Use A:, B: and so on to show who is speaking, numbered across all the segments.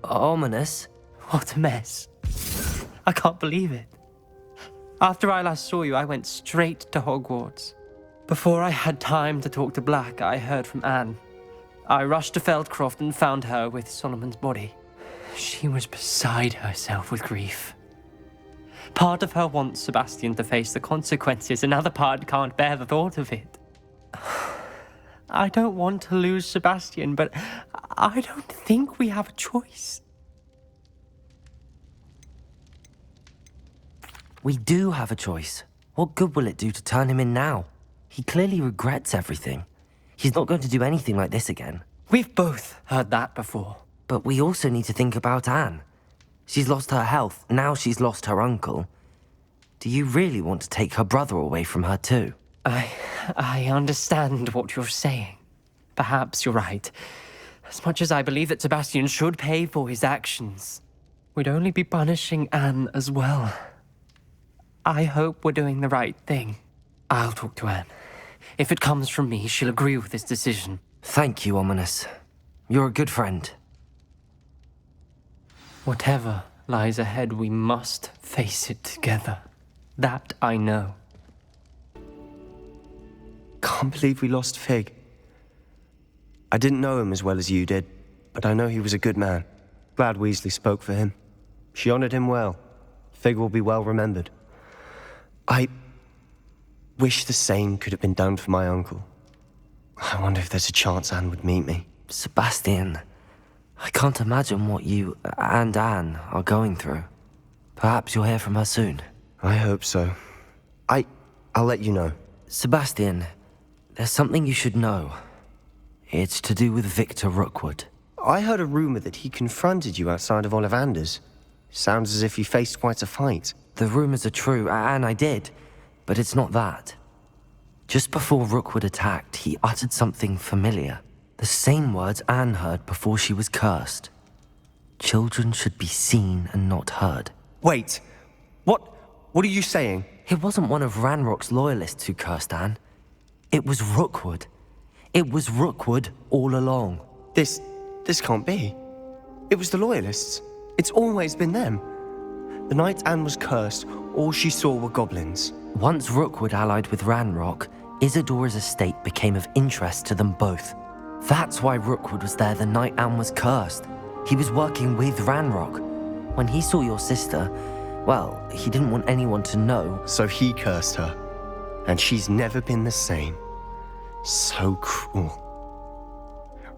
A: Ominous?
B: What a mess. I can't believe it. After I last saw you, I went straight to Hogwarts. Before I had time to talk to Black, I heard from Anne. I rushed to Feldcroft and found her with Solomon's body. She was beside herself with grief. Part of her wants Sebastian to face the consequences, another part can't bear the thought of it. I don't want to lose Sebastian, but I don't think we have a choice.
A: We do have a choice. What good will it do to turn him in now? He clearly regrets everything. He's not going to do anything like this again.
B: We've both heard that before.
A: But we also need to think about Anne. She's lost her health, now she's lost her uncle. Do you really want to take her brother away from her too?
B: I understand what you're saying. Perhaps you're right. As much as I believe that Sebastian should pay for his actions, we'd only be punishing Anne as well. I hope we're doing the right thing. I'll talk to Anne. If it comes from me, she'll agree with this decision.
A: Thank you, Ominous. You're a good friend.
B: Whatever lies ahead, we must face it together. That I know.
C: Can't believe we lost Fig. I didn't know him as well as you did, but I know he was a good man. Glad Weasley spoke for him. She honored him well. Fig will be well remembered. I wish the same could have been done for my uncle. I wonder if there's a chance Anne would meet me.
A: Sebastian, I can't imagine what you and Anne are going through. Perhaps you'll hear from her soon.
C: I hope so. I'll let you know.
A: Sebastian, there's something you should know. It's to do with Victor Rookwood.
C: I heard a rumor that he confronted you outside of Ollivander's. Sounds as if you faced quite a fight.
A: The rumors are true, and I did, but it's not that. Just before Rookwood attacked, he uttered something familiar. The same words Anne heard before she was cursed. Children should be seen and not heard.
C: Wait, what are you saying?
A: It wasn't one of Ranrock's loyalists who cursed Anne. It was Rookwood. It was Rookwood all along.
C: This can't be. It was the loyalists. It's always been them. The night Anne was cursed, all she saw were goblins.
A: Once Rookwood allied with Ranrock, Isadora's estate became of interest to them both. That's why Rookwood was there the night Anne was cursed. He was working with Ranrock. When he saw your sister, well, he didn't want anyone to know.
C: So he cursed her. And she's never been the same. So cruel.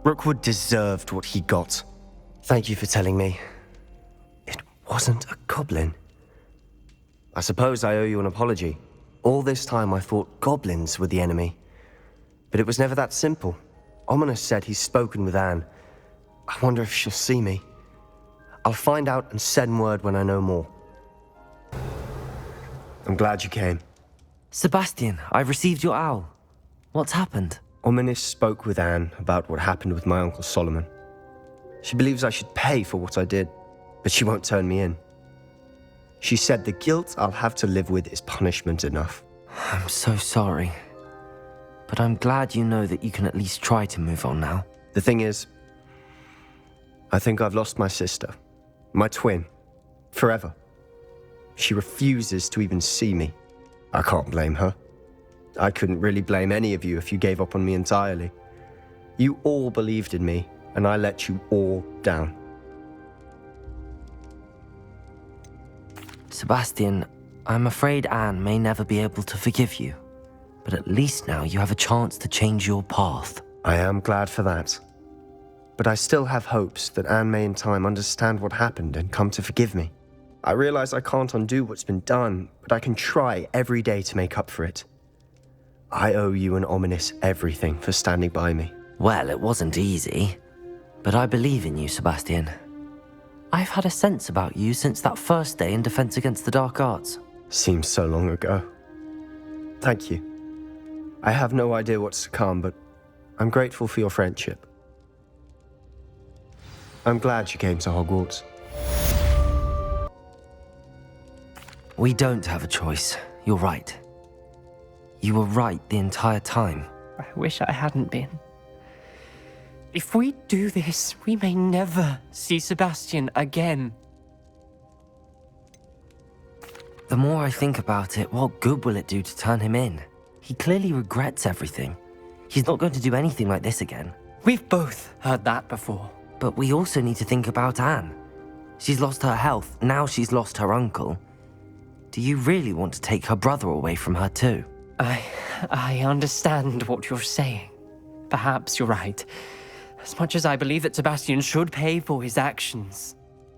C: Rookwood deserved what he got. Thank you for telling me. It wasn't a goblin. I suppose I owe you an apology. All this time I thought goblins were the enemy. But it was never that simple. Ominous said he's spoken with Anne. I wonder if she'll see me. I'll find out and send word when I know more. I'm glad you came.
A: Sebastian, I received your owl. What's happened?
C: Ominous spoke with Anne about what happened with my Uncle Solomon. She believes I should pay for what I did, but she won't turn me in. She said the guilt I'll have to live with is punishment enough.
A: I'm so sorry. But I'm glad you know that you can at least try to move on now.
C: The thing is, I think I've lost my sister, my twin, forever. She refuses to even see me. I can't blame her. I couldn't really blame any of you if you gave up on me entirely. You all believed in me, and I let you all down.
A: Sebastian, I'm afraid Anne may never be able to forgive you. But at least now you have a chance to change your path.
C: I am glad for that. But I still have hopes that Anne may in time understand what happened and come to forgive me. I realize I can't undo what's been done, but I can try every day to make up for it. I owe you and Ominous everything for standing by me.
A: Well, it wasn't easy. But I believe in you, Sebastian. I've had a sense about you since that first day in Defense Against the Dark Arts.
C: Seems so long ago. Thank you. I have no idea what's to come, but I'm grateful for your friendship. I'm glad you came to Hogwarts.
A: We don't have a choice. You're right. You were right the entire time.
B: I wish I hadn't been. If we do this, we may never see Sebastian again.
A: The more I think about it, what good will it do to turn him in? He clearly regrets everything. He's not going to do anything like this again.
B: We've both heard that before.
A: But we also need to think about Anne. She's lost her health, now she's lost her uncle. Do you really want to take her brother away from her too?
B: I understand what you're saying. Perhaps you're right. As much as I believe that Sebastian should pay for his actions,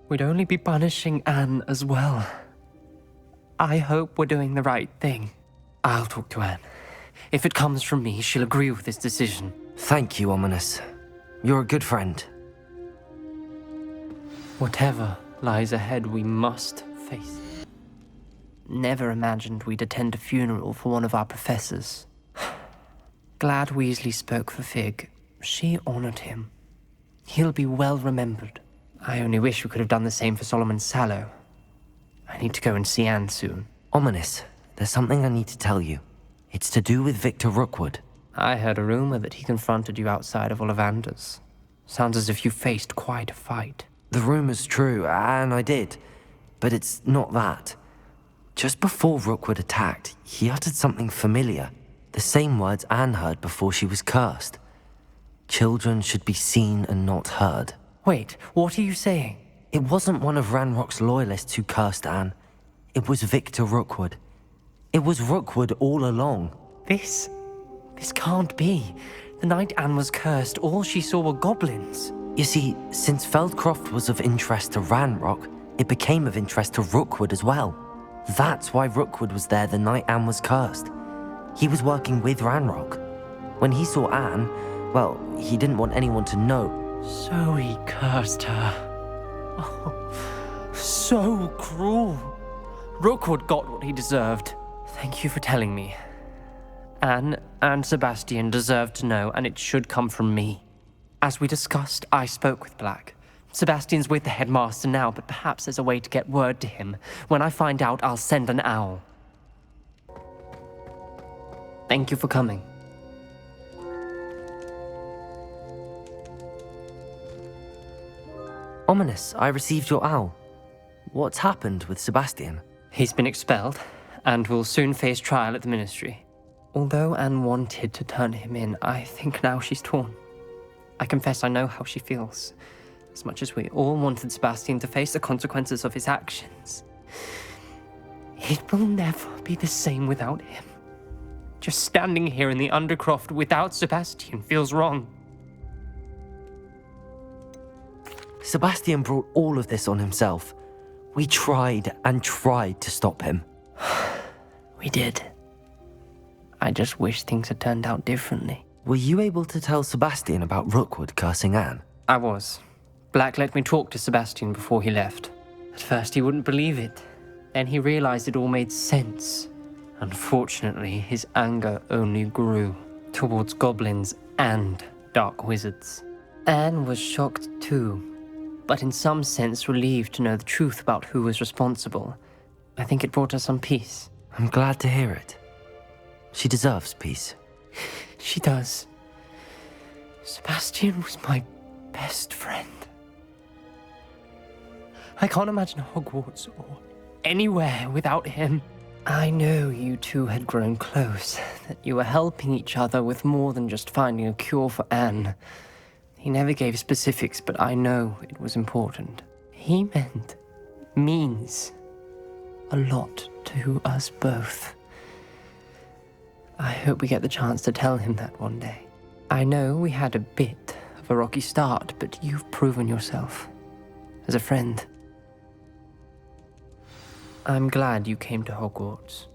B: we'd only be punishing Anne as well. I hope we're doing the right thing. I'll talk to Anne. If it comes from me, she'll agree with this decision.
A: Thank you, Ominous. You're a good friend.
B: Whatever lies ahead, we must face. Never imagined we'd attend a funeral for one of our professors. Glad Weasley spoke for Fig. She honored him. He'll be well remembered. I only wish we could have done the same for Solomon Sallow. I need to go and see Anne soon.
A: Ominous, there's something I need to tell you. It's to do with Victor Rookwood.
B: I heard a rumor that he confronted you outside of Ollivander's. Sounds as if you faced quite a fight.
A: The rumor's true, and I did. But it's not that. Just before Rookwood attacked, he uttered something familiar. The same words Anne heard before she was cursed. Children should be seen and not heard.
B: Wait, what are you saying?
A: It wasn't one of Ranrock's loyalists who cursed Anne. It was Victor Rookwood. It was Rookwood all along.
B: This can't be. The night Anne was cursed, all she saw were goblins.
A: You see, since Feldcroft was of interest to Ranrock, it became of interest to Rookwood as well. That's why Rookwood was there the night Anne was cursed. He was working with Ranrock. When he saw Anne, well, he didn't want anyone to know.
B: So he cursed her. Oh, so cruel. Rookwood got what he deserved. Thank you for telling me. Anne and Sebastian deserve to know, and it should come from me. As we discussed, I spoke with Black. Sebastian's with the headmaster now, but perhaps there's a way to get word to him. When I find out, I'll send an owl. Thank you for coming.
A: Ominous, I received your owl. What's happened with Sebastian?
B: He's been expelled, and will soon face trial at the Ministry. Although Anne wanted to turn him in, I think now she's torn. I confess I know how she feels. As much as we all wanted Sebastian to face the consequences of his actions, it will never be the same without him. Just standing here in the Undercroft without Sebastian feels wrong.
A: Sebastian brought all of this on himself. We tried and tried to stop him.
B: We did. I just wish things had turned out differently.
A: Were you able to tell Sebastian about Rookwood cursing Anne?
B: I was. Black let me talk to Sebastian before he left. At first he wouldn't believe it. Then he realized it all made sense. Unfortunately, his anger only grew towards goblins and dark wizards. Anne was shocked too, but in some sense relieved to know the truth about who was responsible. I think it brought her some peace.
A: I'm glad to hear it. She deserves peace.
B: She does. Sebastian was my best friend. I can't imagine Hogwarts or anywhere without him. I know you two had grown close, that you were helping each other with more than just finding a cure for Anne. He never gave specifics, but I know it was important. He means a lot to us both. I hope we get the chance to tell him that one day. I know we had a bit of a rocky start, but you've proven yourself as a friend. I'm glad you came to Hogwarts.